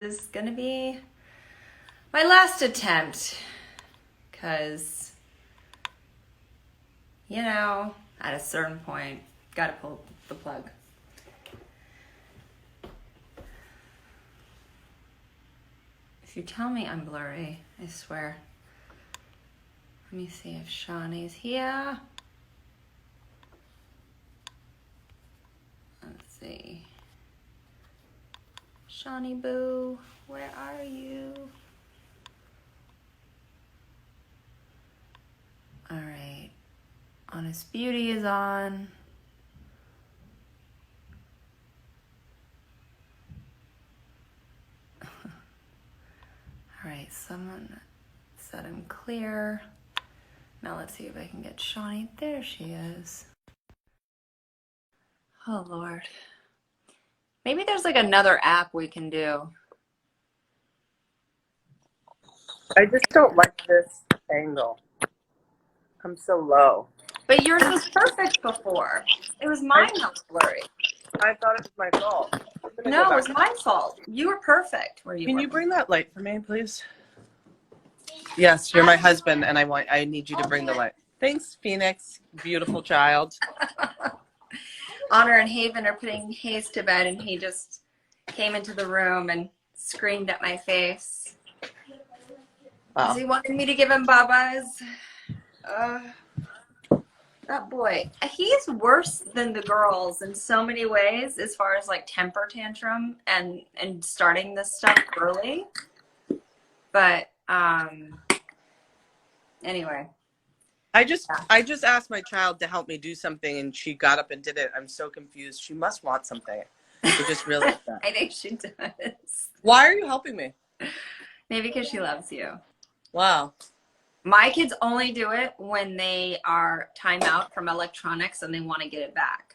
This is gonna be my last attempt because, at a certain point, gotta pull the plug. If you tell me I'm blurry, I swear. Let me see if Shawnee's here. Let's see. Shawnee Boo, where are you? All right. Honest Beauty is on. All right, someone said I'm clear. Now let's see if I can get Shawnee. There she is. Oh, Lord. Maybe there's like another app we can do. I just don't like this angle. I'm so low. But yours was perfect before. It was mine that was blurry. I thought it was my fault. No, it was my fault. You were perfect where you were. Can you bring that light for me, please? Yes, you're my husband, and I need you to bring the light. Thanks, Phoenix. Beautiful child. Honor and Haven are putting Hayes to bed, and he just came into the room and screamed at my face. Wow. He wanted me to give him babas. That boy, he's worse than the girls in so many ways as far as like temper tantrum and starting this stuff early. But anyway. I just asked my child to help me do something, and she got up and did it. I'm so confused. She must want something. I just realized that. I think she does. Why are you helping me? Maybe because she loves you. Wow. My kids only do it when they are time out from electronics and they want to get it back.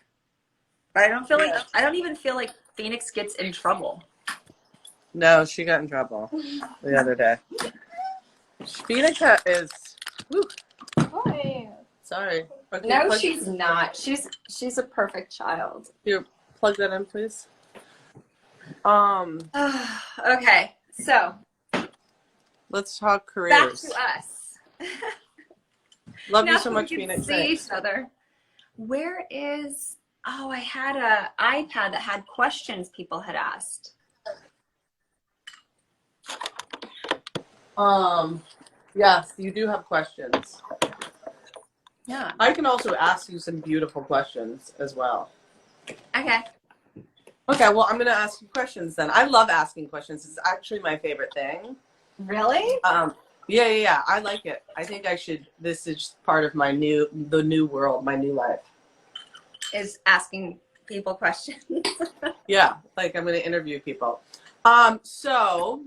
But I don't even feel like Phoenix gets in trouble. No, she got in trouble the other day. Phoenix is. Whew. Hi. Sorry. Okay, no, she's not. She's a perfect child. Here, plug that in, please. Okay, so let's talk careers. Back to us. Love you so much, Phoenix. See each other. Where is? Oh, I had a iPad that had questions people had asked. Yes, you do have questions. Yeah. I can also ask you some beautiful questions as well. Okay. Okay, well, I'm going to ask you questions then. I love asking questions. It's actually my favorite thing. Really? Yeah. I like it. I think I should. This is part of the new world, my new life. Is asking people questions. Yeah, like I'm going to interview people. So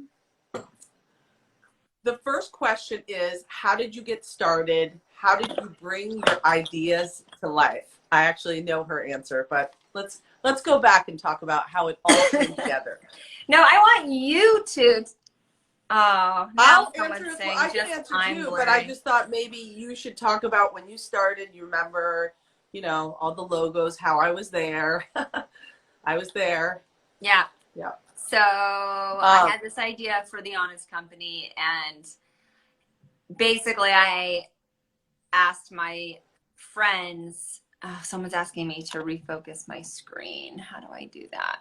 the first question is, how did you get started? How did you bring your ideas to life? I actually know her answer, but let's go back and talk about how it all came together. No, I want you to. Now I'll someone's answer. saying I can answer too, blurry. but I just thought maybe you should talk about when you started. You remember, all the logos, how I was there. I was there. Yeah. Yeah. So I had this idea for the Honest Company, and basically I asked my friends, someone's asking me to refocus my screen. How do I do that?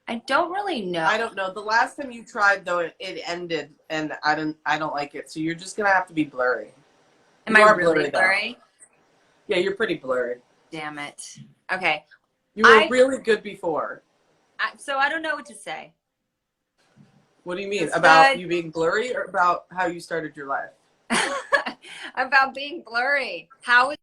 I don't really know. I don't know. The last time you tried, though, it ended, and I don't like it. So you're just gonna have to be blurry. Am I really blurry? Yeah, you're pretty blurry. Damn it. Okay. You were really good before. So I don't know what to say. What do you mean? About you being blurry, or about how you started your life? About being blurry. How is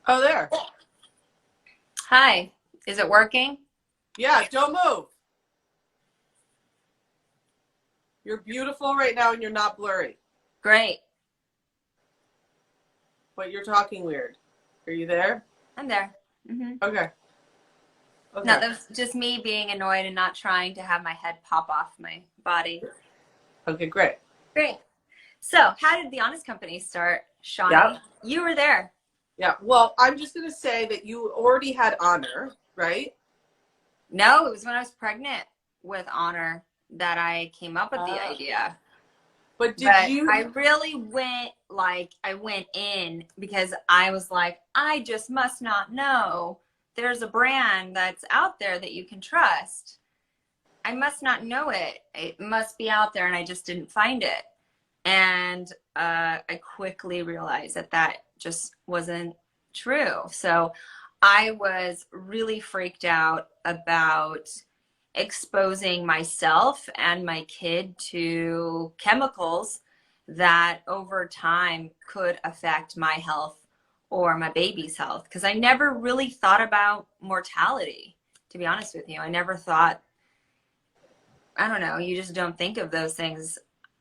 Oh, there. Hi, is it working? Yeah, don't move. You're beautiful right now and you're not blurry, Great. but you're talking weird. Are you there? I'm there. Hmm. Okay. No, Okay. that was just me being annoyed and not trying to have my head pop off my body. Okay, great. Great. So, how did the Honest Company start, Yeah. Shawnee? You were there. Yeah. Well, I'm just going to say that you already had Honor, right? No, it was when I was pregnant with Honor that I came up with the Uh, idea. but did But I you? really I went in because I was like, I just must not know there's a brand that's out there that you can trust. I must not know it. It must be out there, and I just didn't find it. And I quickly realized that that just wasn't true. So I was really freaked out about exposing myself and my kid to chemicals that over time could affect my health or my baby's health. Because I never really thought about mortality, to be honest with you. I never thought, I don't know, you just don't think of those things,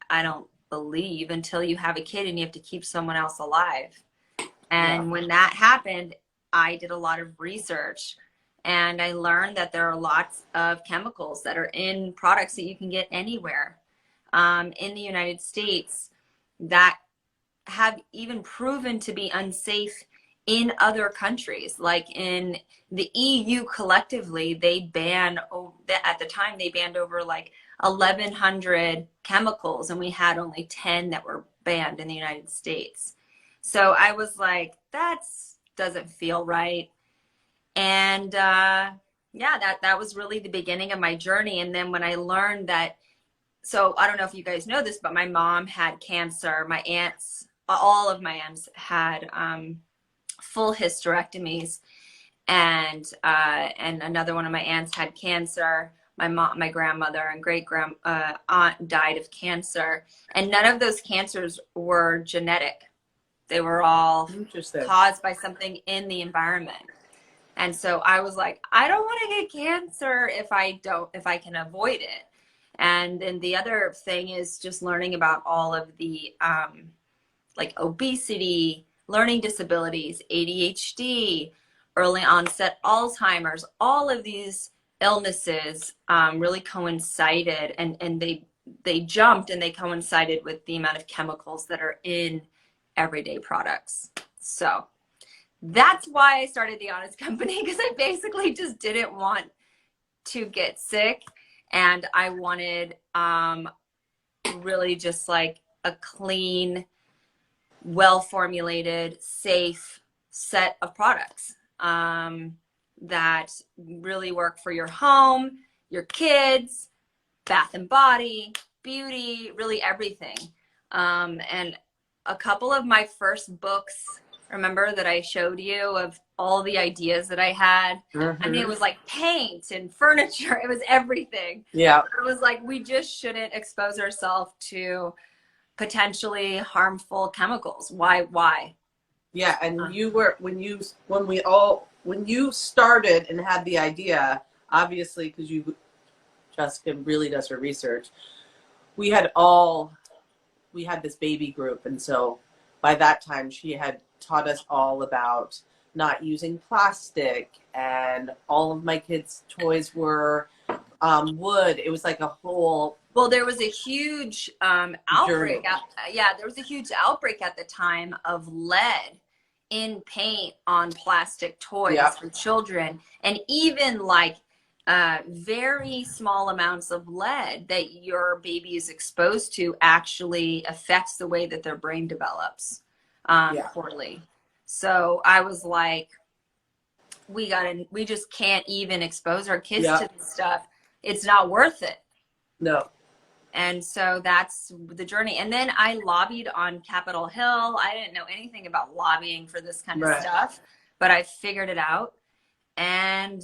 I don't believe, until you have a kid and you have to keep someone else alive. Yeah. And when that happened, I did a lot of research and I learned that there are lots of chemicals that are in products that you can get anywhere in the United States that have even proven to be unsafe in other countries. Like in the EU collectively, they ban, at the time, they banned over like 1,100 chemicals, and we had only 10 that were banned in the United States. So I was like, that doesn't feel right. And yeah, that was really the beginning of my journey. And then when I learned that, so I don't know if you guys know this, but my mom had cancer. My aunts, all of my aunts had full hysterectomies, and another one of my aunts had cancer. My mom, my grandmother, and great grand aunt died of cancer, and none of those cancers were genetic. They were all Interesting. caused by something in the environment. And so I was like, I don't want to get cancer if I can avoid it. And then the other thing is just learning about all of the like obesity, learning disabilities, ADHD, early onset Alzheimer's, all of these illnesses really coincided, and they jumped and they coincided with the amount of chemicals that are in everyday products. So that's why I started the Honest Company, because I basically just didn't want to get sick, and I wanted really just like a clean, well formulated, safe set of products that really work for your home, your kids, bath and body, beauty, really everything. And a couple of my first books, remember that I showed you of all the ideas that I had? I mean, it was like paint and furniture, it was everything. Yeah. It was like, we just shouldn't expose ourselves to potentially harmful chemicals. Why? Yeah, and you were when you started and had the idea, obviously, because Jessica really does her research. We had this baby group, and so by that time she had taught us all about not using plastic, and all of my kids' toys were wood. It was like a whole. Well, there was a huge outbreak. Journey. Yeah, there was a huge outbreak at the time of lead in paint on plastic toys for children, and even like very small amounts of lead that your baby is exposed to actually affects the way that their brain develops poorly. So I was like, we just can't even expose our kids to this stuff. It's not worth it. No. And so that's the journey. And then I lobbied on Capitol Hill. I didn't know anything about lobbying for this kind of stuff, but I figured it out, and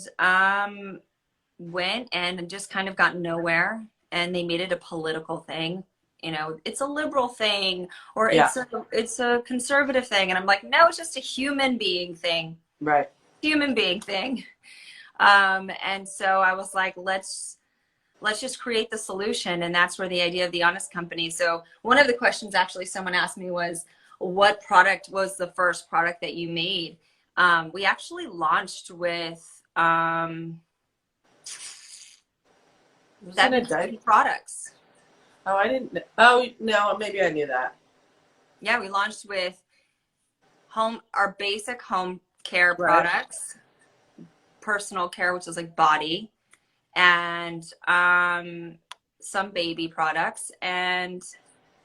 went and just kind of got nowhere. And they made it a political thing. You know, it's a liberal thing, or it's a conservative thing. And I'm like, no, it's just a human being thing. Right. human being thing. And so I was like, let's just create the solution. And that's where the idea of the Honest Company. So one of the questions actually someone asked me was, what product was the first product that you made? We actually launched with 17 products. Oh, I didn't. Oh, no, maybe I knew that. Yeah, we launched with our basic home care products, personal care, which is like body, and some baby products. And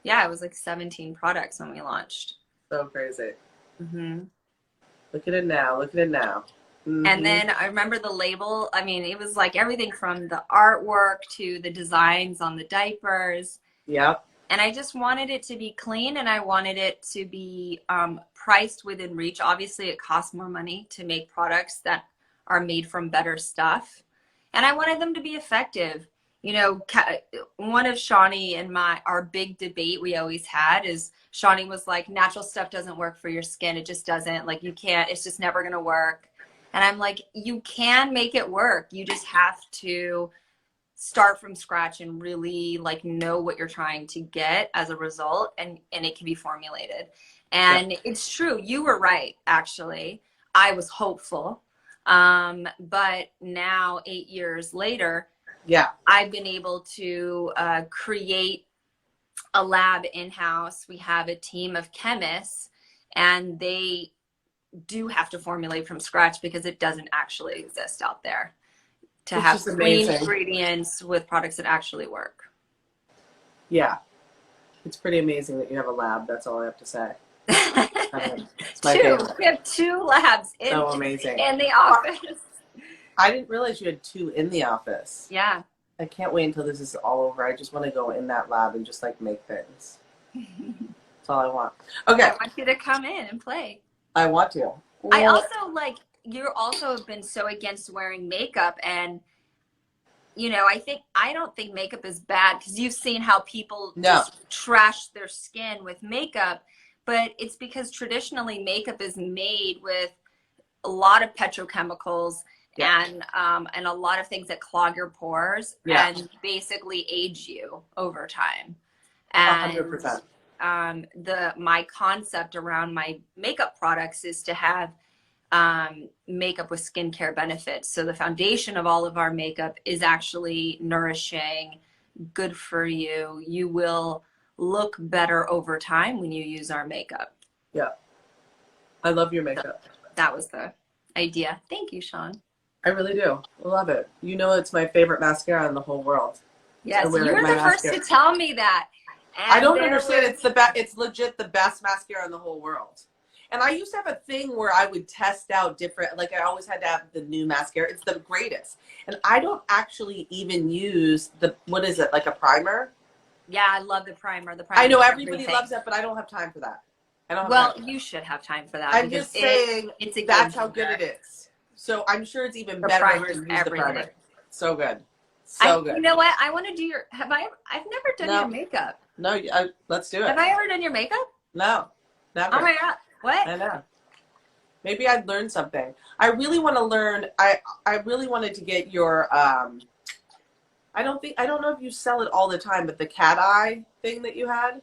yeah, it was like 17 products when we launched. So crazy. Mm-hmm. Look at it now. Look at it now. Mm-hmm. And then I remember the label. I mean, it was like everything from the artwork to the designs on the diapers. Yep. And I just wanted it to be clean, and I wanted it to be priced within reach. Obviously, it costs more money to make products that are made from better stuff. And I wanted them to be effective. You know, one of Shawnee and our big debate we always had is Shawnee was like, natural stuff doesn't work for your skin. It just doesn't. Like, you can't, it's just never going to work. And I'm like, you can make it work. You just have to start from scratch and really like know what you're trying to get as a result, and it can be formulated. And it's true, you were right. Actually, I was hopeful, but now 8 years later, I've been able to create a lab in-house. We have a team of chemists, and they do have to formulate from scratch because it doesn't actually exist out there to have clean ingredients with products that actually work. Yeah. It's pretty amazing that you have a lab. That's all I have to say. It's my two. favorite. We have 2 labs so amazing. in the office. I didn't realize you had 2 in the office. Yeah. I can't wait until this is all over. I just want to go in that lab and just like make things. That's all I want. Okay. I want you to come in and play. I want to. I also like, you also have been so against wearing makeup, and you know, I don't think makeup is bad, because you've seen how people just trash their skin with makeup, but it's because traditionally makeup is made with a lot of petrochemicals and a lot of things that clog your pores and basically age you over time. And 100%. My concept around my makeup products is to have makeup with skincare benefits. So the foundation of all of our makeup is actually nourishing, good for you. You will look better over time when you use our makeup. Yeah. I love your makeup. So that was the idea. Thank you, Sean. I really do. I love it. You know, it's my favorite mascara in the whole world. Yes, you were the first to tell me that. And I don't understand. It's legit the best mascara in the whole world. And I used to have a thing where I would test out different, like I always had to have the new mascara. It's the greatest. And I don't actually even use what is it, like a primer? Yeah, I love the primer. The primer. I know everybody loves that, but I don't have time for that. You should have time for that. I'm just saying that's how good it is. So I'm sure it's even better to use the primer. So good. So good. You know what? I want to do I've never done your makeup. No, let's do it. Have I ever done your makeup? No, never. Oh my God. What? I know. Maybe I'd learn something. I really want to learn. I really wanted to get your, I don't know if you sell it all the time, but the cat eye thing that you had.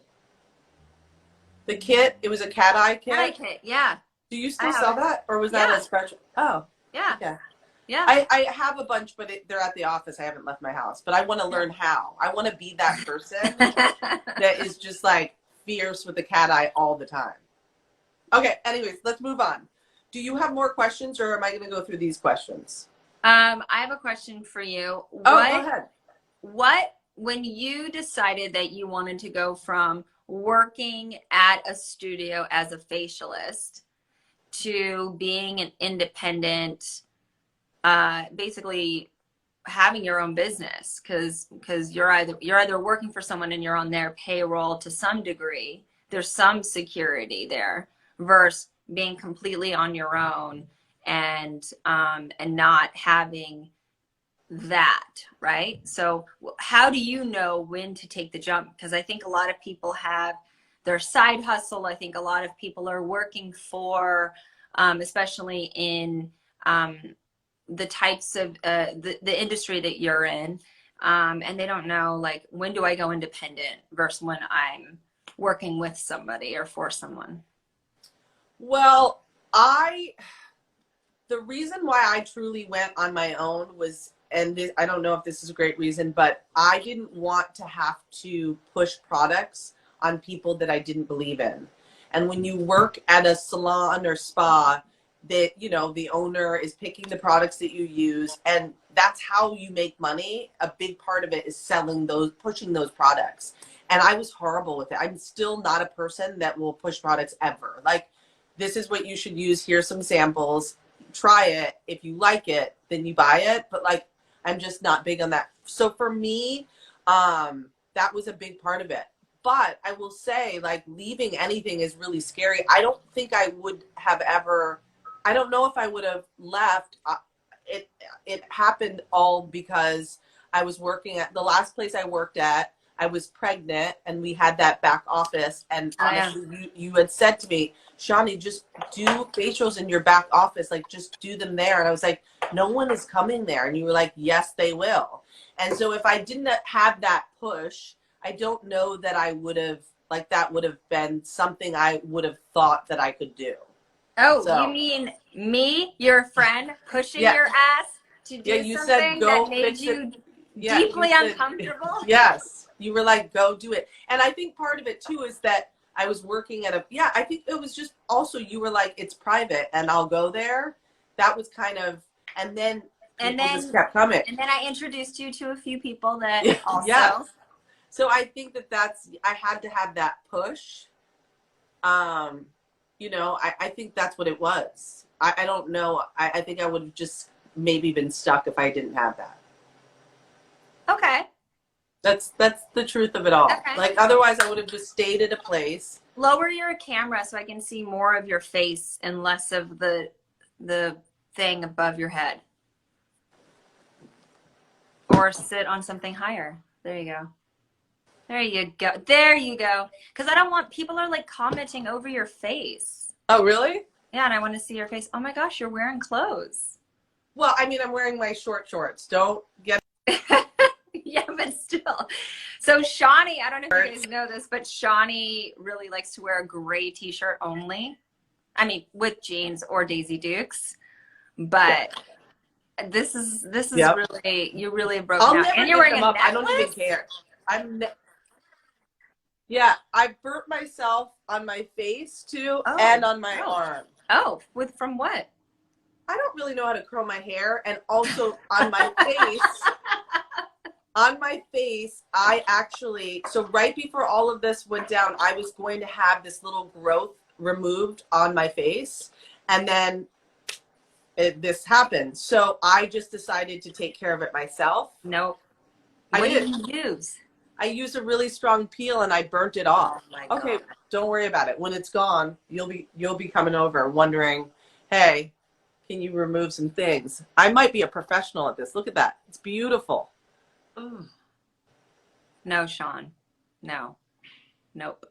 The kit, it was a cat eye kit? Cat eye kit, yeah. Do you still sell that? Or was that a special? Oh. Yeah. Okay. Yeah. I have a bunch, but they're at the office. I haven't left my house. But I want to learn how. I want to be that person that is just like fierce with the cat eye all the time. Okay, anyways, let's move on. Do you have more questions, or am I going to go through these questions? I have a question for you. Go ahead. When you decided that you wanted to go from working at a studio as a facialist to being an independent, basically having your own business, because you're either working for someone and you're on their payroll to some degree, there's some security there, versus being completely on your own and not having that, right? So how do you know when to take the jump? Because I think a lot of people have their side hustle. I think a lot of people are working for, especially in the types of the industry that you're in, and they don't know like when do I go independent versus when I'm working with somebody or for someone. Well, the reason why I truly went on my own was, and this, I don't know if this is a great reason, but I didn't want to have to push products on people that I didn't believe in. And when you work at a salon or spa, that, you know, the owner is picking the products that you use, and that's how you make money. A big part of it is selling those, pushing those products. And I was horrible with it. I'm still not a person that will push products ever. Like, this is what you should use. Here's some samples. Try it. If you like it, then you buy it. But like, I'm just not big on that. So for me, that was a big part of it. But I will say, like, leaving anything is really scary. I don't think I would have ever, I don't know if I would have left. It happened all because I was working at the last place I worked at. I was pregnant and we had that back office. And honestly, you had said to me, Shawnee, just do facials in your back office. Like, just do them there. And I was like, no one is coming there. And you were like, yes, they will. And so if I didn't have that push, I don't know that I would have, like, that would have been something I would have thought that I could do. Oh, so, you mean me, your friend, pushing your ass to do something that made you deeply uncomfortable? Yes. You were like, go do it. And I think part of it too is that I was working at I think it was just also, you were like, it's private and I'll go there. That was kind of, and then just kept coming. And then I introduced you to a few people that also. Yes. So I think I had to have that push. You know, I think that's what it was. I don't know. I think I would have just maybe been stuck if I didn't have that. Okay. That's the truth of it all. Okay. Like, otherwise I would have just stayed at a place. Lower your camera so I can see more of your face and less of the thing above your head. Or sit on something higher. There you go. There you go. There you go. Because I don't want, people are like commenting over your face. Oh, really? Yeah, and I want to see your face. Oh my gosh, you're wearing clothes. Well, I mean, I'm wearing my short shorts. Don't get Yeah, but still. So Shawnee, I don't know if you guys know this, but Shawnee really likes to wear a gray t-shirt only. I mean, with jeans or Daisy Dukes. But this is really, you really broke out. Never and you're wearing a necklace? I don't even care. Yeah, I burnt myself on my face too, and on my arm. Oh, from what? I don't really know how to curl my hair, and also on my face. On my face, I actually, so right before all of this went down, I was going to have this little growth removed on my face, and then this happened. So I just decided to take care of it myself. Nope. What did you use? I used a really strong peel and I burnt it off. Oh my God. Okay, don't worry about it. When it's gone, you'll be coming over wondering, hey, can you remove some things? I might be a professional at this. Look at that. It's beautiful. Ooh. No, Sean. No. Nope.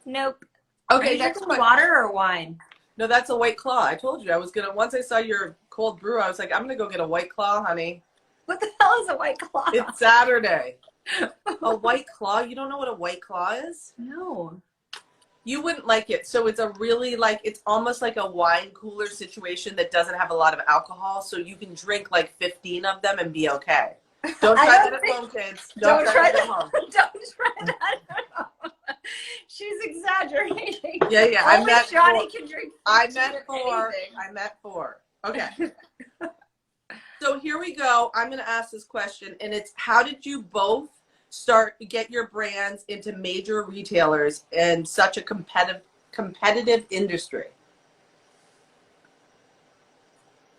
Nope. Okay. Are you drinking water or wine? No, that's a White Claw. I told you I was gonna. Once I saw your cold brew, I was like, I'm gonna go get a White Claw, honey. What the hell is a White Claw? It's Saturday. A White Claw? You don't know what a White Claw is? No. You wouldn't like it. So it's a really it's almost like a wine cooler situation that doesn't have a lot of alcohol. So you can drink like 15 of them and be okay. Don't try that at home, kids. Don't try that at home. Don't try that at home. She's exaggerating. Yeah. Only Johnny can drink. I meant 4. I meant 4. Okay. So here we go. I'm going to ask this question, and it's, how did you both get your brands into major retailers in such a competitive industry?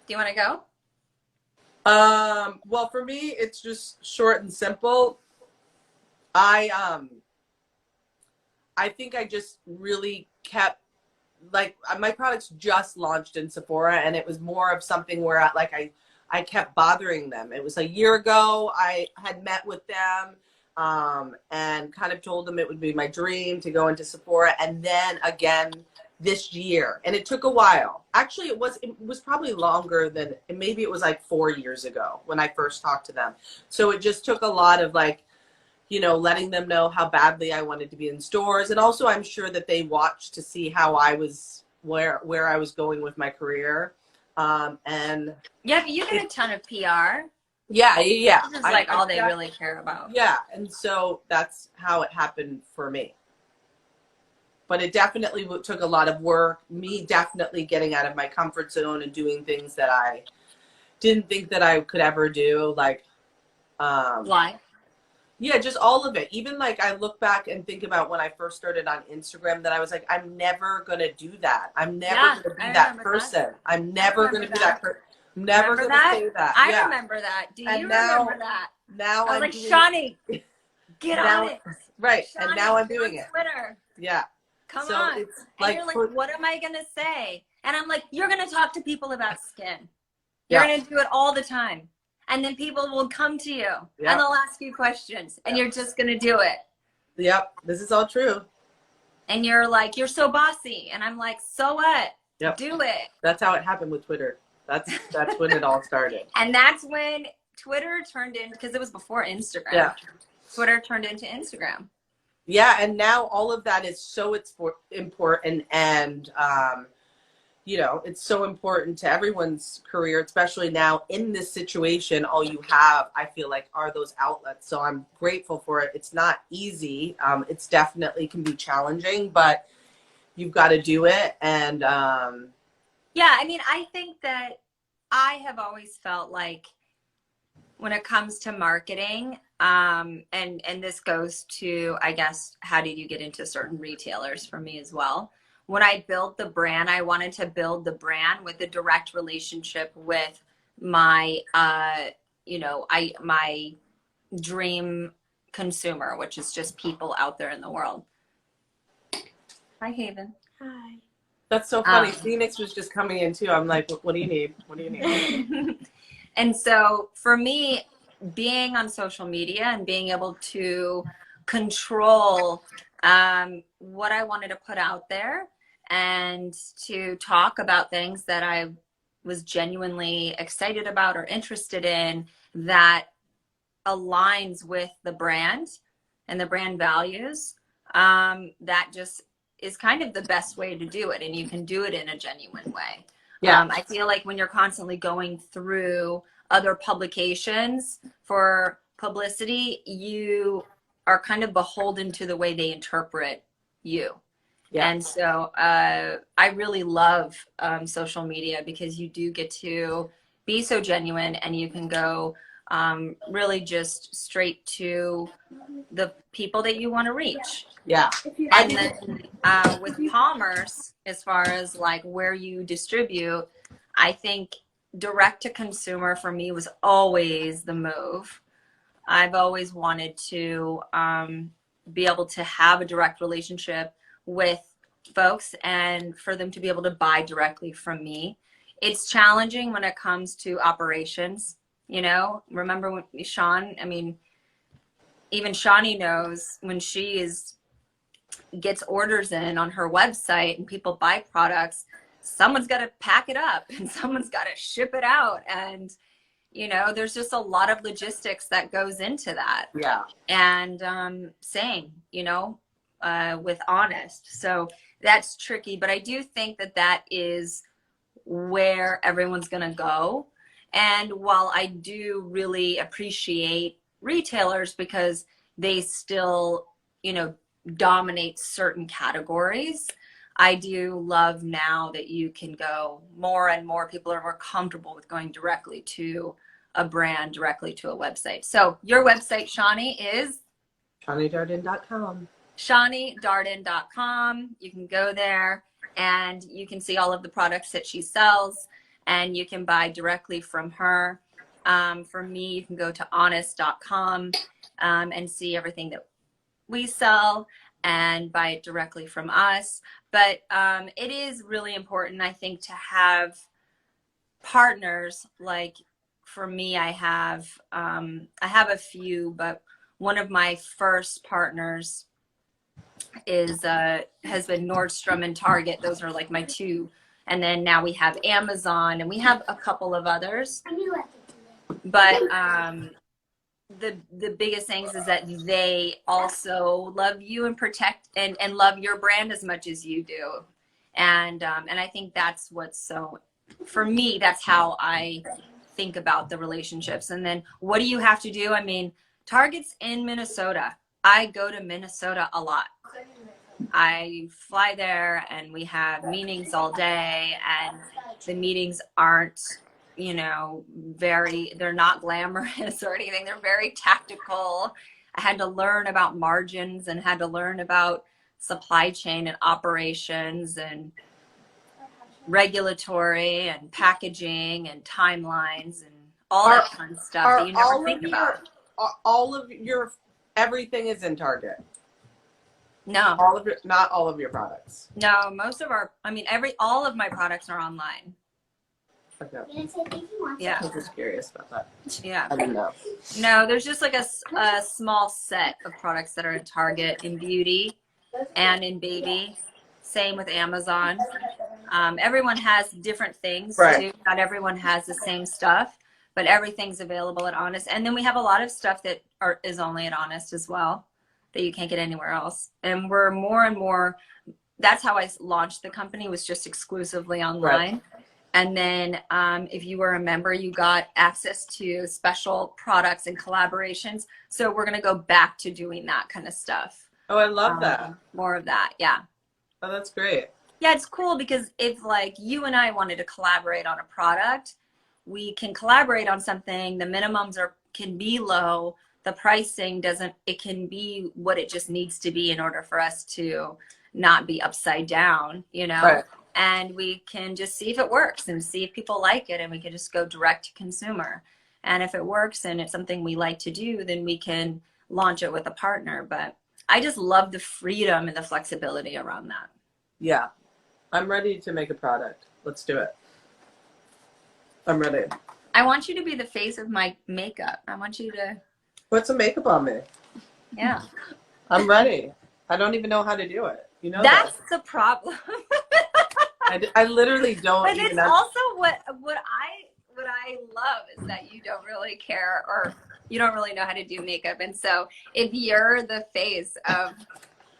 Do you want to go? Well, for me, it's just short and simple. I think I just really kept, like, my products just launched in Sephora, and it was more of something where I kept bothering them. It was a year ago. I had met with them, and kind of told them it would be my dream to go into Sephora. And then again, this year. And it took a while. Actually, it was probably longer than, maybe it was like 4 years ago when I first talked to them. So it just took a lot of like, you know, letting them know how badly I wanted to be in stores. And also I'm sure that they watched to see how I was, where I was going with my career. And yeah, but you get a ton of PR. Yeah. This is like all they really care about. Yeah, and so that's how it happened for me. But it definitely took a lot of work, me definitely getting out of my comfort zone and doing things that I didn't think that I could ever do. Like, Why? yeah, just all of it. Even like I look back and think about when I first started on Instagram, that I was like, I'm never going to do that. I'm never going to be that person. I'm never going to be that person. I'm never going to say that. I remember that. Do you remember that? Now I was like, Shawnee, get on it. Right. Shawnee, and now I'm doing it. Twitter. Yeah. Come on. And like, you're like, what am I going to say? And I'm like, you're going to talk to people about skin. You're going to do it all the time. And then people will come to you and they'll ask you questions and you're just going to do it. Yep. This is all true. And you're like, you're so bossy. And I'm like, so what? Yep. Do it. That's how it happened with Twitter. That's when it all started. And that's when Twitter turned in, because it was before Instagram. Yeah. Twitter turned into Instagram. Yeah. And now all of that is so important. And, you know, it's so important to everyone's career, especially now in this situation. All you have, I feel like, are those outlets. So I'm grateful for it. It's not easy. It's definitely can be challenging, but you've got to do it. And yeah, I mean, I think that I have always felt like when it comes to marketing, and this goes to, I guess, how did you get into certain retailers for me as well? When I built the brand, I wanted to build the brand with a direct relationship with my, you know, my dream consumer, which is just people out there in the world. Hi, Haven. Hi. That's so funny. Phoenix was just coming in too. I'm like, what do you need? What do you need? And so for me, being on social media and being able to control what I wanted to put out there and to talk about things that I was genuinely excited about or interested in that aligns with the brand and the brand values, that just is kind of the best way to do it. And you can do it in a genuine way. Yeah. I feel like when you're constantly going through other publications for publicity, you are kind of beholden to the way they interpret you. Yeah. And so I really love social media because you do get to be so genuine and you can go really just straight to the people that you want to reach. Yeah. And then with commerce, as far as like where you distribute, I think direct to consumer for me was always the move. I've always wanted to be able to have a direct relationship with folks and for them to be able to buy directly from me. It's challenging when it comes to operations. You know, remember when Sean, I mean, even Shawnee knows when she gets orders in on her website and people buy products, someone's got to pack it up and someone's got to ship it out. And, you know, there's just a lot of logistics that goes into that. Yeah. And same, you know, with Honest. So that's tricky, but I do think that that is where everyone's going to go. And while I do really appreciate retailers because they still, you know, dominate certain categories, I do love now that you can go more and more people are more comfortable with going directly to a brand, directly to a website. So your website, Shawnee, is? ShawneeDarden.com. ShawneeDarden.com. You can go there and you can see all of the products that she sells and you can buy directly from her. For me, you can go to honest.com and see everything that we sell and buy it directly from us. But it is really important, I think, to have partners. Like for me, I have a few, but one of my first partners is has been Nordstrom and Target. Those are like my two. And then now we have Amazon, and we have a couple of others. But the biggest things is that they also love you and protect and love your brand as much as you do. And I think that's what's so, for me, that's how I think about the relationships. And then what do you have to do? I mean, Target's in Minnesota. I go to Minnesota a lot. I fly there and we have meetings all day, and the meetings aren't, you know, they're not glamorous or anything. They're very tactical. I had to learn about margins and had to learn about supply chain and operations and regulatory and packaging and timelines and all that fun stuff that you never think about. All of your everything is in Target. No. Not all of your products. No, most of all of my products are online. Okay. Yeah. I was just curious about that. Yeah. I didn't know. No, there's just like a small set of products that are in Target, in beauty and in baby. Same with Amazon. Everyone has different things too. Not everyone has the same stuff, but everything's available at Honest. And then we have a lot of stuff that is only at Honest as well, that you can't get anywhere else. And we're more and more, that's how I launched the company, was just exclusively online. Right. And then if you were a member, you got access to special products and collaborations. So we're going to go back to doing that kind of stuff. Oh, I love that. More of that. Yeah. Oh, that's great. Yeah, it's cool because if like you and I wanted to collaborate on a product, we can collaborate on something. The minimums can be low. The pricing it can be what it just needs to be in order for us to not be upside down, you know? Right. And we can just see if it works and see if people like it, and we can just go direct to consumer. And if it works and it's something we like to do, then we can launch it with a partner. But I just love the freedom and the flexibility around that. Yeah. I'm ready to make a product. Let's do it. I'm ready. I want you to be the face of my makeup. I want you to put some makeup on me. Yeah. I'm ready. I don't even know how to do it. You know that's the problem. I literally don't. But it's also what I love is that you don't really care, or you don't really know how to do makeup. And so if you're the face of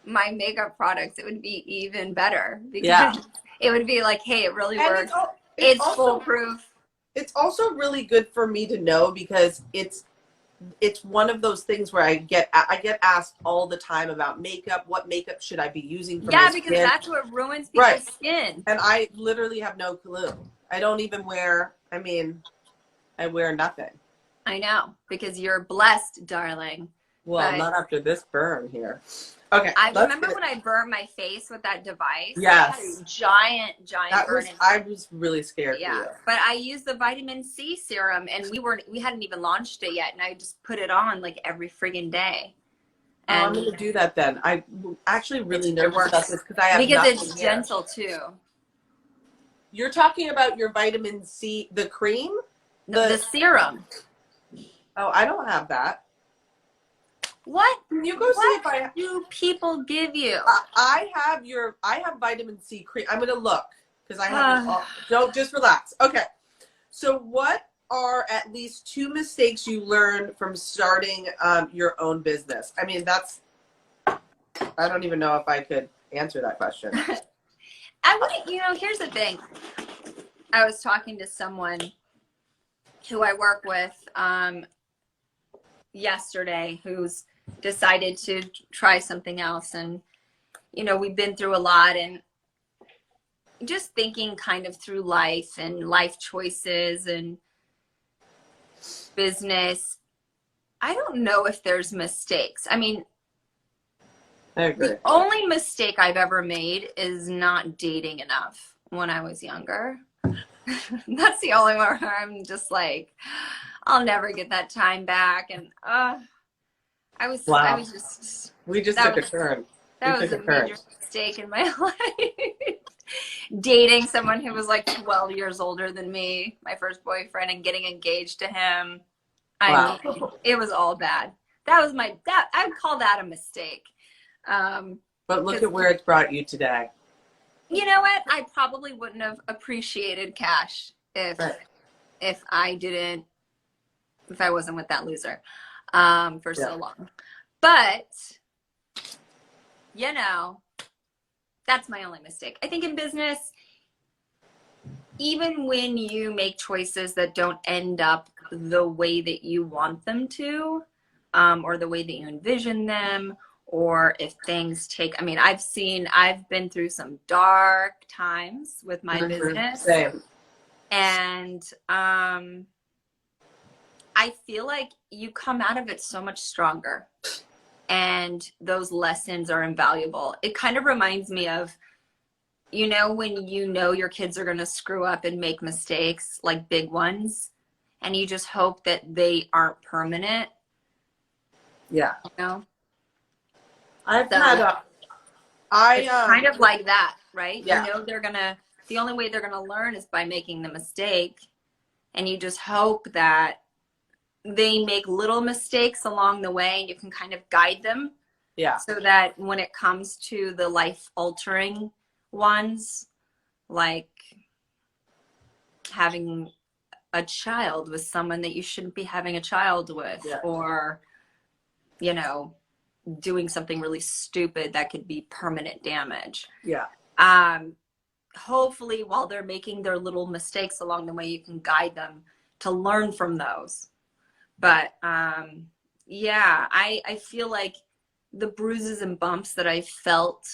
my makeup products, it would be even better, because it would be like, hey, it really works. It's also foolproof. It's also really good for me to know, because it's one of those things where I get asked all the time about makeup. What makeup should I be using for my skin? Because that's what ruins people's skin. And I literally have no clue. I don't even wear, I wear nothing. I know, because you're blessed, darling. Well, not after this burn here. Okay. I remember when I burned my face with that device. Yes. I had a giant burn. I was really scared. Yeah. For you. But I used the vitamin C serum, and we hadn't even launched it yet, and I just put it on like every friggin' day. And I'm gonna do that then. I actually really nervous about this because it's gentle too. You're talking about your vitamin C, the cream? The serum. Oh, I don't have that. What? Can you go see if do people give you? I have vitamin C cream. I'm gonna look because I have. Don't just relax. Okay. So what are at least 2 mistakes you learned from starting your own business? I don't even know if I could answer that question. Here's the thing. I was talking to someone who I work with yesterday who's decided to try something else. And, we've been through a lot, and just thinking kind of through life and life choices and business. I don't know if there's mistakes. I agree. The only mistake I've ever made is not dating enough when I was younger. That's the only one where I'm just like, I'll never get that time back. And we just took a turn. That was a major mistake in my life. Dating someone who was like 12 years older than me, my first boyfriend, and getting engaged to him. It was all bad. I would call that a mistake. But But look at where it's brought you today. You know what? I probably wouldn't have appreciated cash if I wasn't with that loser for so long. But, you know, that's my only mistake. I think in business, even when you make choices that don't end up the way that you want them to, or the way that you envision them, or if things take, I mean, I've been through some dark times with my business. Same. And I feel like you come out of it so much stronger. And those lessons are invaluable. It kind of reminds me of, you know, when you know your kids are going to screw up and make mistakes, like big ones, and you just hope that they aren't permanent. Yeah. You know? It's kind of like that, right? Yeah. You know, the only way they're going to learn is by making the mistake. And you just hope that they make little mistakes along the way and you can kind of guide them. Yeah. So that when it comes to the life altering ones, like having a child with someone that you shouldn't be having a child with, or, you know, doing something really stupid that could be permanent damage. Yeah. Hopefully while they're making their little mistakes along the way, you can guide them to learn from those. But yeah, I feel like the bruises and bumps that I felt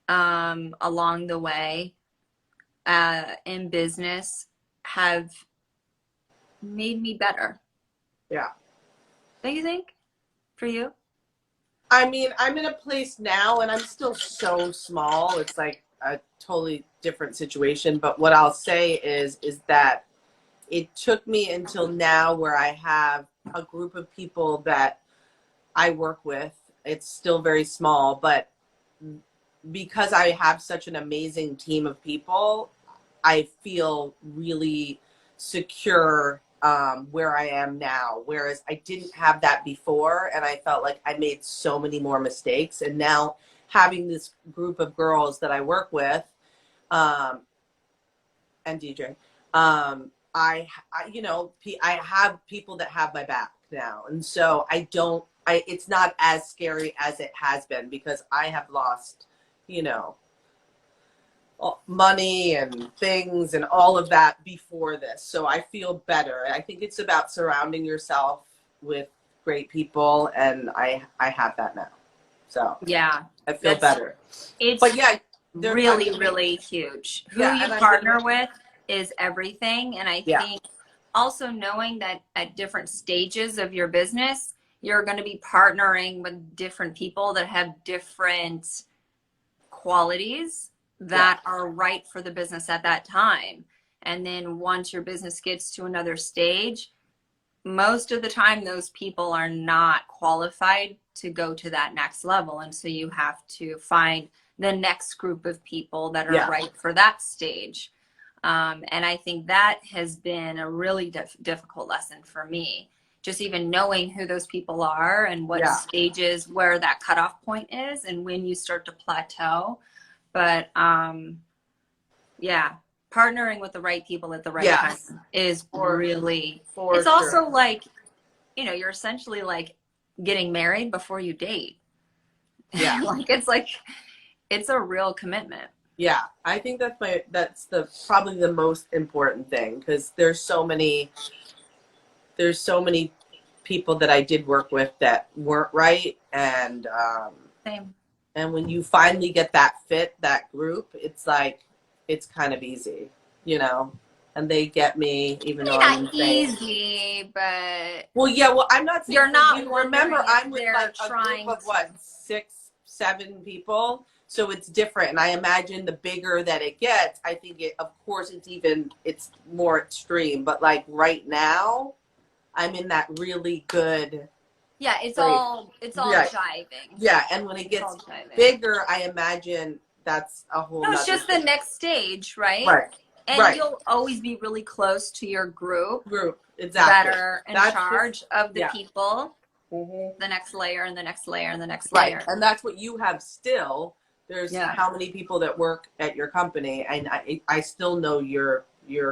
along the way in business have made me better. Yeah. Don't you think? For you? I mean, I'm in a place now and I'm still so small. It's like a totally different situation. But what I'll say is that it took me until now where I have a group of people that I work with. It's still very small, but because I have such an amazing team of people, I feel really secure where I am now. Whereas I didn't have that before, and I felt like I made so many more mistakes. And now having this group of girls that I work with, and DJ, I have people that have my back now. And so it's not as scary as it has been because I have lost, you know, money and things and all of that before this. So I feel better. I think it's about surrounding yourself with great people. And I have that now. So yeah, I feel better. But yeah, really huge. Who you partner with is everything. And I think also knowing that at different stages of your business, you're going to be partnering with different people that have different qualities that are right for the business at that time. And then once your business gets to another stage, most of the time those people are not qualified to go to that next level. And so you have to find the next group of people that are right for that stage. And I think that has been a really difficult lesson for me. Just even knowing who those people are and what stages, where that cutoff point is and when you start to plateau. But partnering with the right people at the right time is really, it's also like, you know, you're essentially like getting married before you date. Yeah. It's a real commitment. Yeah, I think that's probably the most important thing because there's so many people that I did work with that weren't right, and same. And when you finally get that group, it's like it's kind of easy, you know. And they get me, even though I'm insane. Easy, but I'm not saying you're not. You remember, I'm with like a group of 6, 7 people. So it's different. And I imagine the bigger that it gets, I think of course it's more extreme. But like right now, I'm in that really good. Yeah, it's all jiving. Yeah, and when it gets bigger, I imagine that's a whole No, it's just the next stage, right? Right. And you'll always be really close to your group. Exactly. That are in charge of the people. the next layer and the next layer and the next Right. layer. And that's what you have still. There's Yeah. how many people that work at your company, and I still know your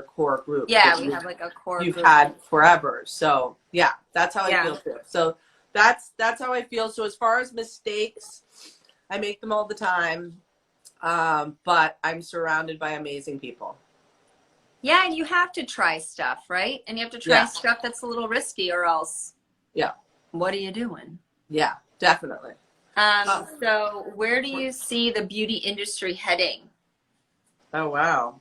core group. Yeah, we have like a core you've group. had forever. So yeah, that's how I Yeah. feel too. So that's how I feel. So as far as mistakes, I make them all the time. But I'm surrounded by amazing people. Yeah, and you have to try stuff, right? And you have to try stuff that's a little risky, or else what are you doing? Yeah, definitely. So where do you see the beauty industry heading? Oh wow.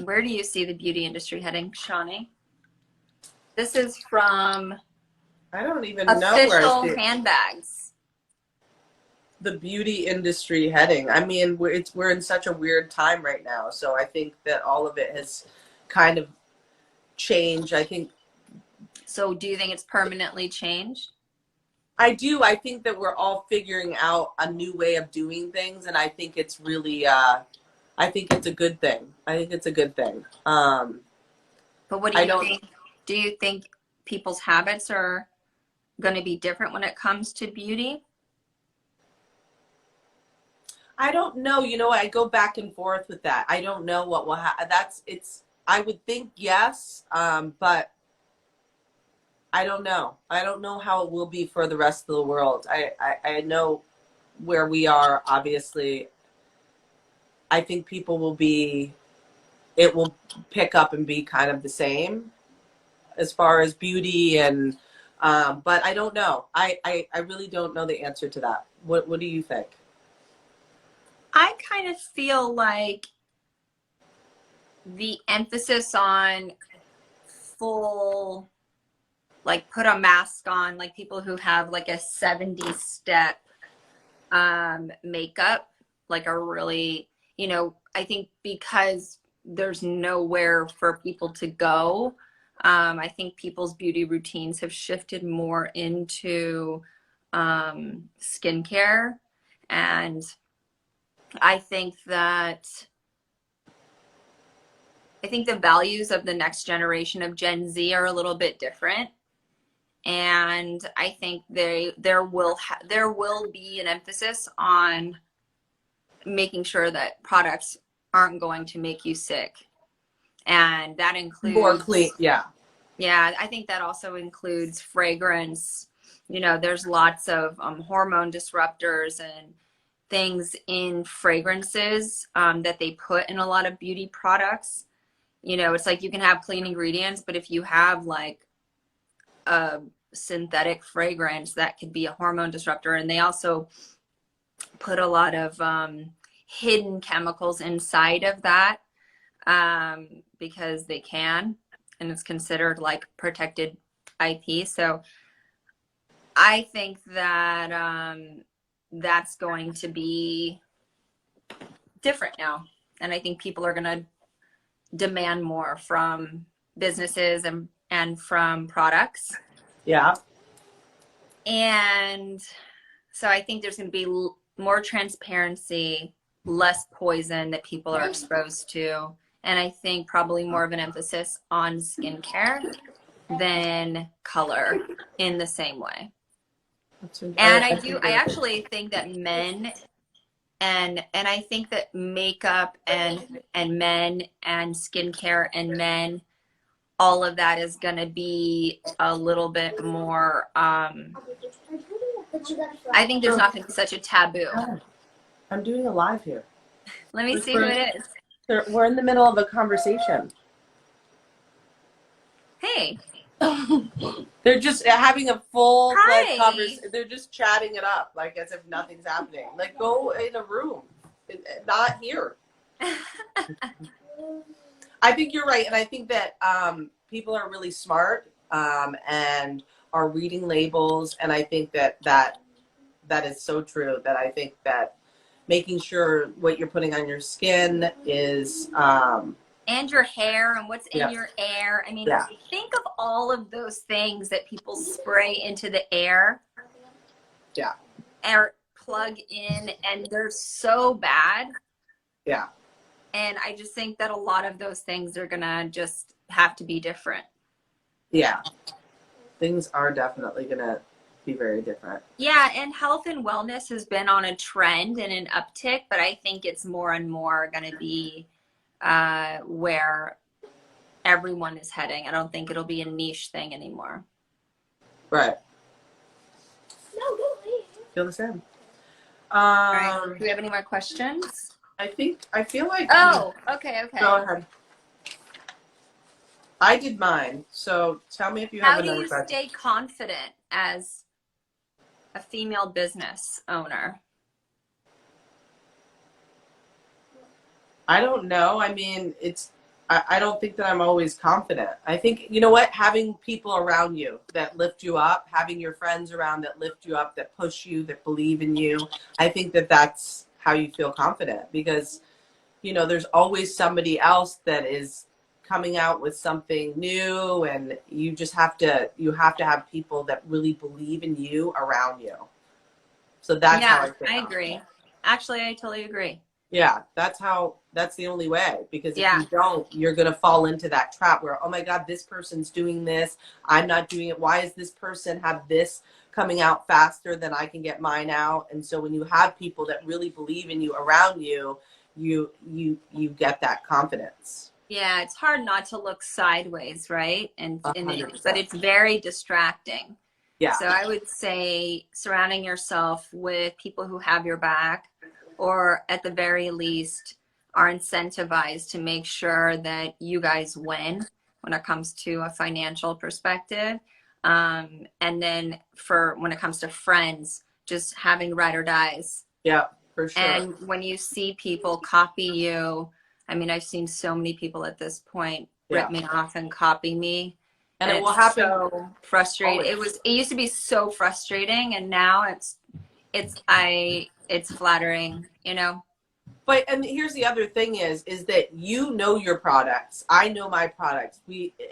Where do you see the beauty industry heading, Shawnee? This is from I don't even know where I see Official Handbags. the beauty industry heading. I mean, we're in such a weird time right now, so I think that all of it has kind of changed. I think. So do you think it's permanently changed? I do. I think that we're all figuring out a new way of doing things, and I think it's really. I think it's a good thing. I think it's a good thing. But what do you think? Do you think people's habits are going to be different when it comes to beauty? I don't know. You know, I go back and forth with that. I don't know what will happen. I would think yes, but I don't know. I don't know how it will be for the rest of the world. I know where we are, obviously. I think people will be, it will pick up and be kind of the same as far as beauty and, but I don't know. I really don't know the answer to that. What do you think? I kind of feel like the emphasis on full, like put a mask on, like people who have like a 70-step makeup, like are really, you know, I think because there's nowhere for people to go, I think people's beauty routines have shifted more into skincare. And I think the values of the next generation of Gen Z are a little bit different. And I think there will be an emphasis on making sure that products aren't going to make you sick. And that includes More clean, yeah. Yeah, I think that also includes fragrance. You know, there's lots of hormone disruptors and things in fragrances that they put in a lot of beauty products. You know, it's like you can have clean ingredients, but if you have like a synthetic fragrance, that could be a hormone disruptor. And they also put a lot of hidden chemicals inside of that because they can, and it's considered like protected IP. So I think that that's going to be different now. And I think people are going to demand more from businesses and from products. Yeah. And so I think there's going to be more transparency, less poison that people are exposed to. And I think probably more of an emphasis on skincare than color in the same way. And I actually think that men and I think that makeup and men and skincare and men, all of that is going to be a little bit more I think there's not going to be such a taboo. I'm doing a live here. Let me see who it is. We're in the middle of a conversation. Hey. They're just having a full conversation. They're just chatting it up like as if nothing's happening. Like go in a room, not here. I think you're right, and I think that people are really smart and are reading labels, and I think that is so true. That I think that making sure what you're putting on your skin is and your hair and what's in your air. I mean, think of all of those things that people spray into the air. Yeah. Or plug in, and they're so bad. Yeah. And I just think that a lot of those things are gonna just have to be different. Yeah. Things are definitely gonna be very different. Yeah, and health and wellness has been on a trend and an uptick, but I think it's more and more going to be where everyone is heading. I don't think it'll be a niche thing anymore. Right. No, don't leave. Feel the same. All right. Do we have any more questions? I feel like. Oh, okay. Go ahead. I did mine. So tell me if you have another question. How do you stay confident as a female business owner? I don't know. I mean, I don't think that I'm always confident. I think, you know what, having people around you that lift you up, having your friends around that lift you up, that push you, that believe in you, I think that that's how you feel confident, because, you know, there's always somebody else that is coming out with something new, and you just have to have people that really believe in you around you. So that's how I feel. I agree. Actually, I totally agree. Yeah, that's the only way, because if you don't, you're going to fall into that trap where, oh my God, this person's doing this, I'm not doing it. Why is this person have this coming out faster than I can get mine out? And so when you have people that really believe in you around you, you get that confidence. Yeah, it's hard not to look sideways, right? But it's very distracting. Yeah. So I would say surrounding yourself with people who have your back, or at the very least are incentivized to make sure that you guys win when it comes to a financial perspective. And then when it comes to friends, just having ride or dies. Yeah, for sure. And when you see people copy you, I mean, I've seen so many people at this point rip me off and copy me. And it will happen. So frustrating. Always. It used to be so frustrating, and now it's flattering, you know. But, and here's the other thing is that you know your products. I know my products.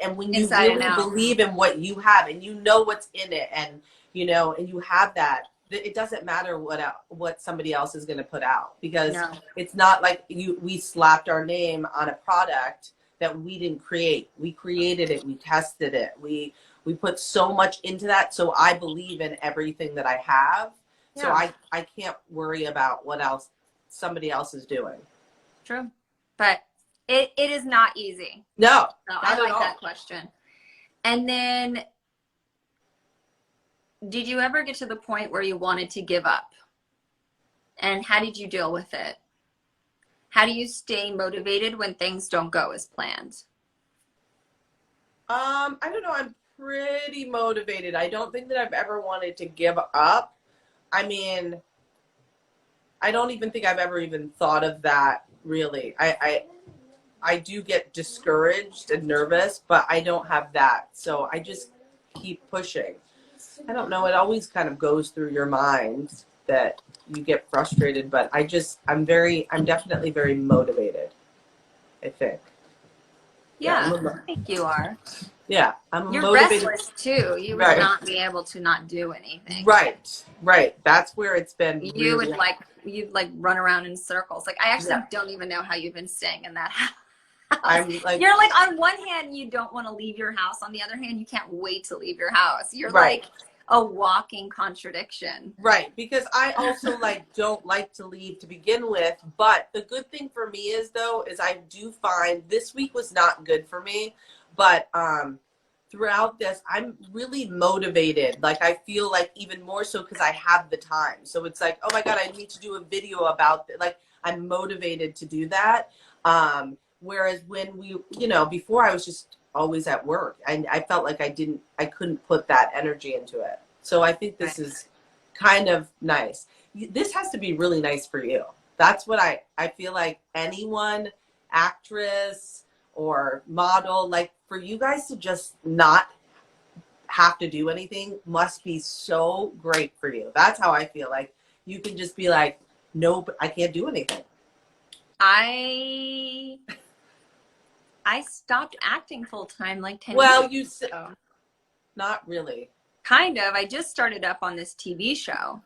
And when you really believe in what you have, and you know what's in it, and you know, and you have that, it doesn't matter what somebody else is going to put out, because it's not like we slapped our name on a product that we didn't create. We created it. We tested it. We put so much into that. So I believe in everything that I have. Yeah. So I can't worry about what else somebody else is doing. True. But it is not easy. No. So I like that question. And then, did you ever get to the point where you wanted to give up? And how did you deal with it? How do you stay motivated when things don't go as planned? I don't know. I'm pretty motivated. I don't think that I've ever wanted to give up. I mean, I don't even think I've ever even thought of that, really. I do get discouraged and nervous, but I don't have that. So I just keep pushing. I don't know. It always kind of goes through your mind that you get frustrated, but I'm definitely very motivated, I think. Yeah, I think you are. Yeah, You're motivated. Restless too. You would not be able to not do anything. Right. That's where it's been. You'd run around in circles. Like, I actually don't even know how you've been staying in that house. You're like, on one hand, you don't want to leave your house. On the other hand, you can't wait to leave your house. You're like a walking contradiction. Right, because I also don't like to leave to begin with. But the good thing for me is I do find this week was not good for me. But throughout this, I'm really motivated. Like, I feel like even more so because I have the time. So it's like, oh my God, I need to do a video about it. Like, I'm motivated to do that. Whereas when before I was just always at work, and I felt like I couldn't put that energy into it. So I think this is kind of nice. This has to be really nice for you. That's what I feel like anyone, actress or model, like, for you guys to just not have to do anything must be so great for you. That's how I feel. Like, you can just be like, nope, I can't do anything. I stopped acting full time like 10 years ago. You said, not really. Kind of. I just started up on this TV show.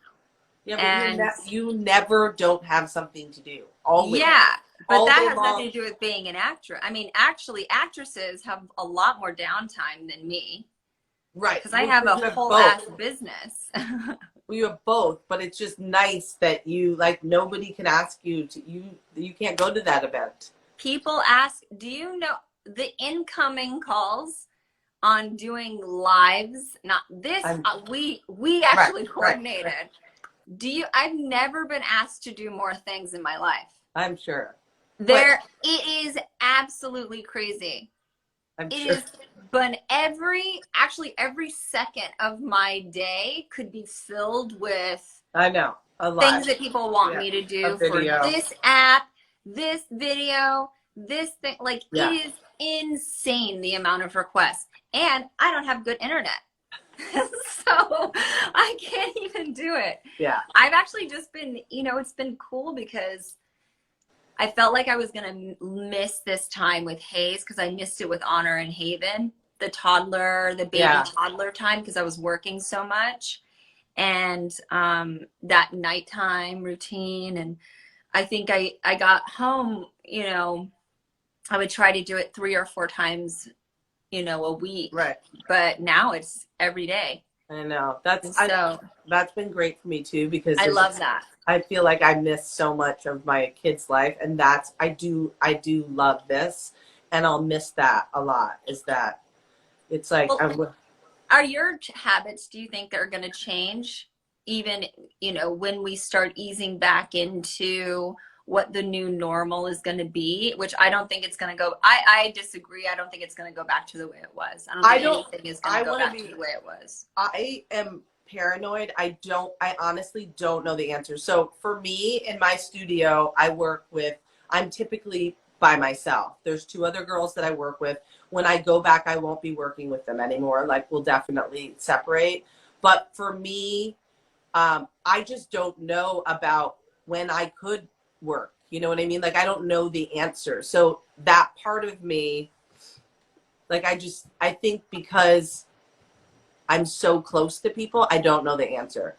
Yeah, but you never don't have something to do. Always. Yeah, but that has nothing to do with being an actress. I mean, actually, actresses have a lot more downtime than me. Right. Because I have a You whole both. ass business. Well, you have both, but it's just nice that you, like, nobody can ask you to, you can't go to that event. People ask, do you know the incoming calls on doing lives? Not this, we actually coordinated. Right. I've never been asked to do more things in my life. I'm sure. It is absolutely crazy. I'm it sure. Is, but every second of my day could be filled with, I know, a lot. Things that people want me to do for this app, this video, this thing. Like, it is insane the amount of requests. And I don't have good internet. So I can't even do it. Yeah. I've actually just been, it's been cool because I felt like I was going to miss this time with Hayes because I missed it with Honor and Haven, the baby toddler time, because I was working so much. And that nighttime routine. And I think I got home, I would try to do it 3 or 4 times, a week. Right. But now it's every day. I know. That's been great for me too, because I love that. I feel like I miss so much of my kid's life, and I do love this, and I'll miss that a lot. Is that it's like, are your habits, do you think they're going to change even, when we start easing back into what the new normal is going to be, which I don't think it's going to go. I disagree. I don't think it's going to go back to the way it was. I don't think anything is going to go back to the way it was. I am paranoid. I honestly don't know the answer. So for me, in my studio, I'm typically by myself. There's 2 other girls that I work with. When I go back, I won't be working with them anymore. Like, we'll definitely separate. But for me, I just don't know about when I could work. You know what I mean? Like, I don't know the answer. So that part of me, like, I think because I'm so close to people, I don't know the answer.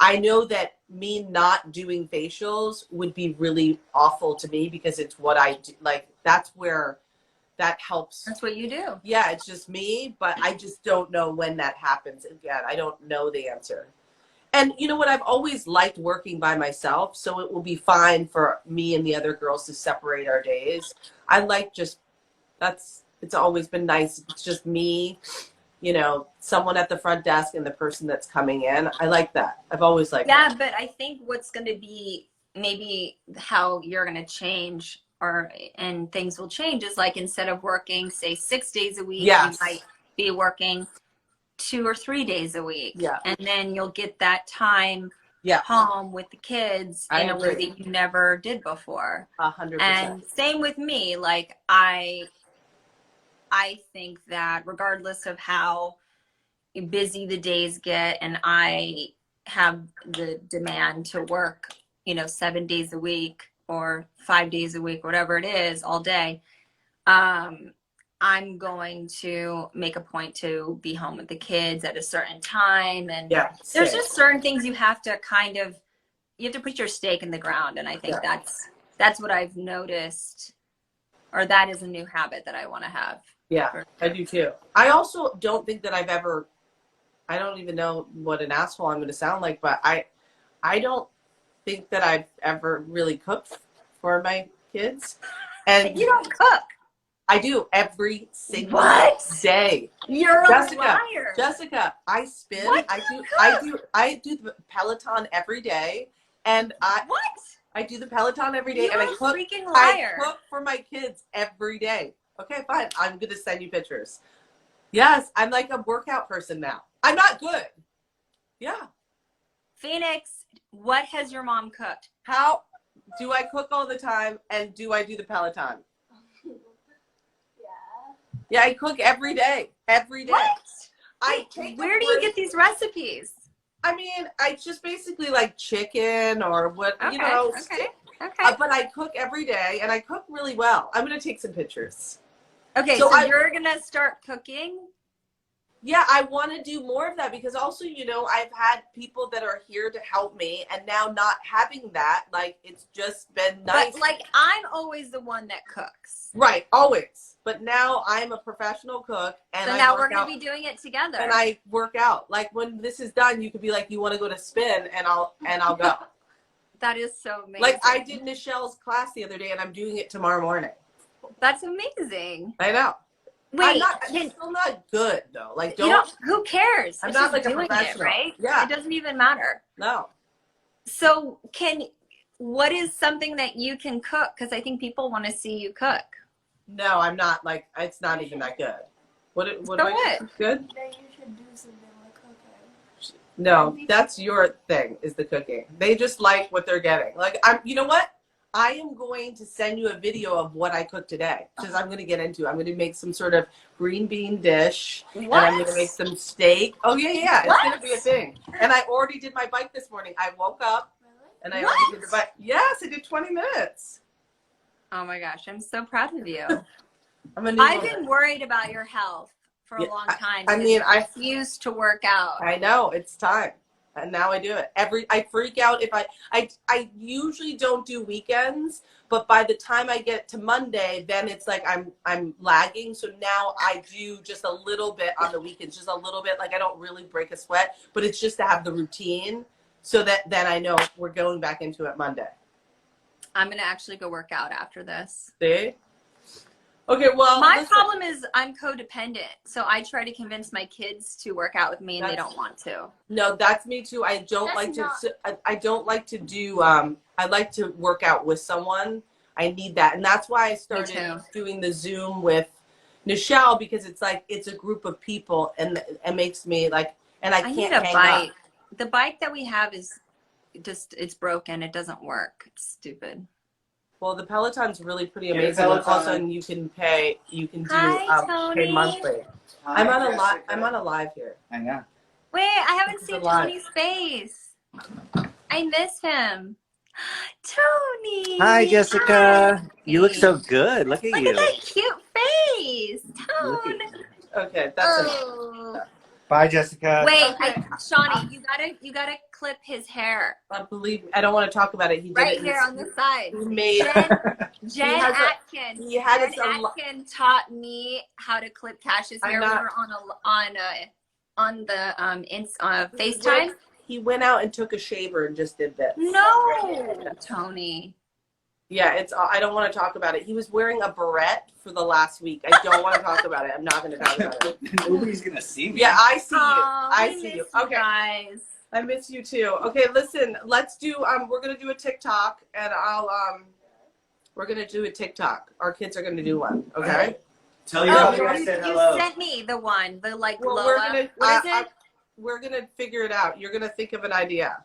I know that me not doing facials would be really awful to me because it's what I do. Like, that's where that helps. That's what you do. Yeah, it's just me, but I just don't know when that happens. Again, I don't know the answer. And you know what? I've always liked working by myself, so it will be fine for me and the other girls to separate our days. I like it's always been nice. It's just me, someone at the front desk and the person that's coming in. I like that. I've always liked that. Yeah, but I think what's going to be maybe how you're going to change and things will change is, like, instead of working, say, 6 days a week, you might be working 2 or 3 days a week. Yeah. And then you'll get that time home with the kids in a way that you never did before. 100%. And same with me. Like, I think that regardless of how busy the days get, and I have the demand to work, 7 days a week or 5 days a week, whatever it is, all day, I'm going to make a point to be home with the kids at a certain time. And there's just certain things you have to put your stake in the ground. And I think that's what I've noticed, or that is a new habit that I want to have. Yeah, I do too. I also don't think that I don't even know what an asshole I'm going to sound like, but I don't think that I've ever really cooked for my kids. And you don't cook. I do every single day. You're a liar. Jessica, I spin. I do the Peloton every day, and I do the Peloton every day, and I cook. Freaking liar. I cook for my kids every day. Okay, fine. I'm gonna send you pictures. Yes, I'm like a workout person now. I'm not good. Yeah. Phoenix, what has your mom cooked? How do I cook all the time, and do I do the Peloton? Yeah, I cook every day. Every day. What? Where do you get these recipes? I mean, I just basically like chicken or what, Okay. But I cook every day, and I cook really well. I'm going to take some pictures. Okay, so you're going to start cooking? Yeah, I want to do more of that because also, you know, I've had people that are here to help me, and now not having that, like, it's just been nice. But like, I'm always the one that cooks. Right, always. But now I'm a professional cook, and so now we're going to be doing it together. And I work out. Like, when this is done, you could be like, you want to go to spin, and I'll go. That is so amazing. Like, I did Michelle's class the other day, and I'm doing it tomorrow morning. That's amazing. I know. Wait, I'm still not good though. Like, who cares? I'm not like a professional, right? Yeah, it doesn't even matter. No. So, what is something that you can cook? Because I think people want to see you cook. No, I'm not. Like, it's not even that good. What do I cook good? Then you should do something like cooking. No, that's your thing, is the cooking. They just like what they're getting. Like, you know what? I am going to send you a video of what I cooked today, because I'm going to get into. I'm going to make some sort of green bean dish, and I'm going to make some steak. Oh yeah, it's going to be a thing. And I already did my bike this morning. I woke up, and I already did the bike. Yes, I did 20 minutes. Oh my gosh, I'm so proud of you. I've been worried about your health for a long time. I mean, I refuse to work out. I know, it's time. And now I do it. I freak out if I usually don't do weekends, but by the time I get to Monday, then it's like I'm lagging. So now I do just a little bit on the weekends, just a little bit. Like, I don't really break a sweat, but it's just to have the routine so that then I know we're going back into it Monday. I'm going to actually go work out after this. See? Okay, well, my problem is I'm codependent, so I try to convince my kids to work out with me, and they don't want to. No, that's me too. I don't like to do. I like to work out with someone. I need that, and that's why I started doing the Zoom with Nichelle, because it's like it's a group of people, and it makes me like, and I can't need a hang bike. up. The bike that we have is it's broken. It doesn't work. It's stupid. Well, the Peloton's really pretty amazing. And also, you can pay. You can do pay monthly. Hi, I'm on a live here. I know. Wait, I haven't seen Tony's face. I miss him. Tony. Hi, Jessica. Hi. You look so good. Look at you. Look at that cute face, Tone. Okay, that's it. Bye, Jessica. Wait, Shawnee, you gotta clip his hair. Believe me, I don't want to talk about it. He did right it here on the side. He made Jen Atkin. Jen Atkin taught me how to clip Cash's hair. We were on FaceTime. He went out and took a shaver and just did this. No, Tony. Yeah, I don't want to talk about it. He was wearing a barrette for the last week. I don't want to talk about it. I'm not going to talk about it. Nobody's going to see me. Yeah, I see you. I see you. Okay. Guys. I miss you too. Okay, listen, let's do, we're going to do a TikTok, and we're going to do a TikTok. Our kids are going to do one, okay? Right. Tell you you sent me the one, the like Lola. What is it? We're going to figure it out. You're going to think of an idea.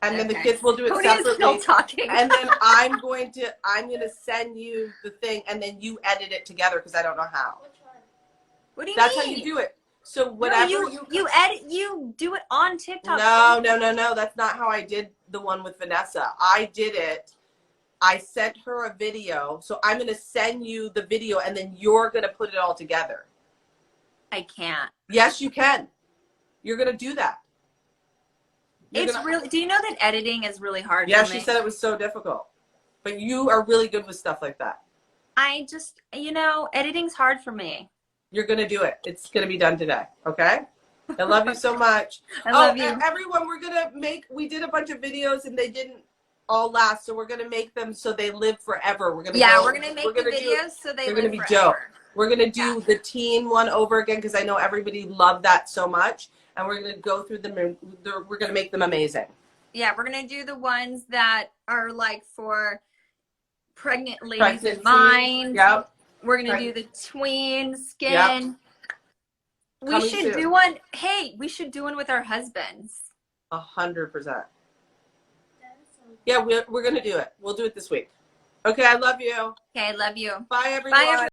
And then the kids will do it Tony is separately. still talking. And then I'm going to send you the thing, and then you edit it together, because I don't know how. What do you mean? That's how you do it. So whatever you edit, you do it on TikTok. No. That's not how I did the one with Vanessa. I did it. I sent her a video. So I'm going to send you the video, and then you're going to put it all together. I can't. Yes, you can. You're going to do that. Do you know that editing is really hard? Yeah, for me? she said it was so difficult. But you are really good with stuff like that. I just, editing's hard for me. You're going to do it. It's going to be done today. Okay? I love you so much. I love you. Everyone, we did a bunch of videos, and they didn't all last. So we're going to make them so they live forever. We're going to make the videos so they live forever. They're going to be dope. We're going to do the teen one over again, because I know everybody loved that so much. And we're going to go through them, and we're going to make them amazing. Yeah, we're going to do the ones that are like for pregnant ladies in mind. Yep. We're going to do the tween skin. Yep. We should do one. Hey, we should do one with our husbands. 100%. Yeah, we're going to do it. We'll do it this week. Okay, I love you. Okay, I love you. Bye, everyone. Bye, everyone.